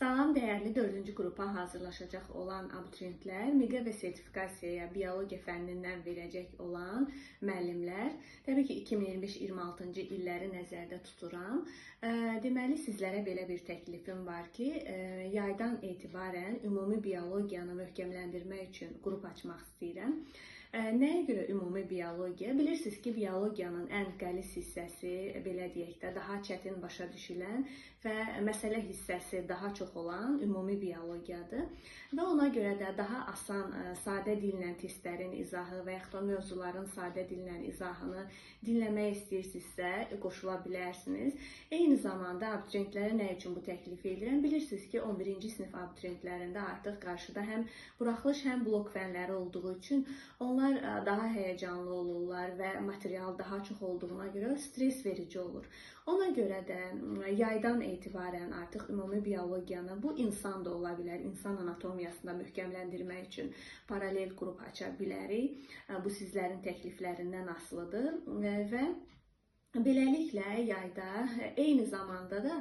Salam dəyərli 4-cü qrupa hazırlaşacaq olan abituriyentlər, miqə və sertifikasiyaya biologiya fənnindən verəcək olan müəllimlər, təbii ki 2025-26-cı illəri nəzərdə tuturam. Deməli, sizlərə belə bir təklifim var ki, yaydan etibarən ümumi biologiyanı möhkəmləndirmək üçün qrup açmaq istəyirəm. Nəyə görə ümumi biologiya? Bilirsiniz ki, biologiyanın ən qəliz hissəsi, belə deyək də, daha çətin başa düşülən və məsələ hissəsi daha çox olan ümumi biologiyadır. Və ona görə də daha asan, sadə dillə testlərin izahı və yaxud da mövzuların sadə dillə izahını dinləmək istəyirsinizsə, qoşula bilərsiniz. Eyni zamanda abituriyentlərə nə üçün bu təklifi edirəm? Bilirsiniz ki, 11-ci sinif abituriyentlərində artıq qarşıda həm buraxılış, həm blok fənləri olduğu üçün onlar daha həyəcanlı olurlar və material daha çox olduğuna görə stres verici olur. Ona görə də yaydan etibarən artıq ümumi biologiyanı, bu insan da ola bilər, insan anatomiyasında möhkəmləndirmək üçün paralel qrup aça bilərik. Bu sizlərin təkliflərindən asılıdır və beləliklə yayda eyni zamanda da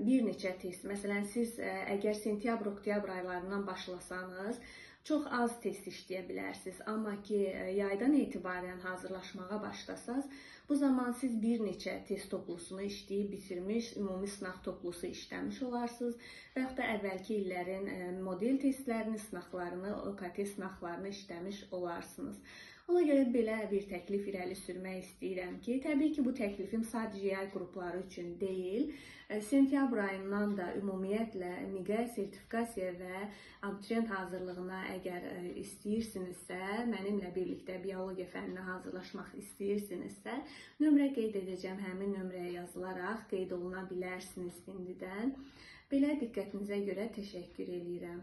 bir neçə test, məsələn siz əgər sentyabr-oktyabr aylarından başlasanız, çox az test işləyə bilərsiniz. Amma ki, yaydan etibarən hazırlaşmağa başlasaz, bu zaman siz bir neçə test toplusunu işləyib bitirmiş, ümumi sınaq toplusu işləmiş olarsınız və yaxud da əvvəlki illərin model testlərini, sınaqlarını, OKT sınaqlarını işləmiş olarsınız. Ona görə belə bir təklif irəli sürmək istəyirəm ki, təbii ki, bu təklifim sadəcə yay qrupları üçün deyil, sentyabr ayından da ümumiyyətlə miqə, sertifikasiya və abituriyent hazırlığına əgər istəyirsinizsə, mənimlə birlikdə biologiya fənninə hazırlaşmaq istəyirsinizsə, nömrə qeyd edəcəm, həmin nömrəyə yazılaraq qeyd oluna bilərsiniz indidən. Belə diqqətinizə görə təşəkkür edirəm.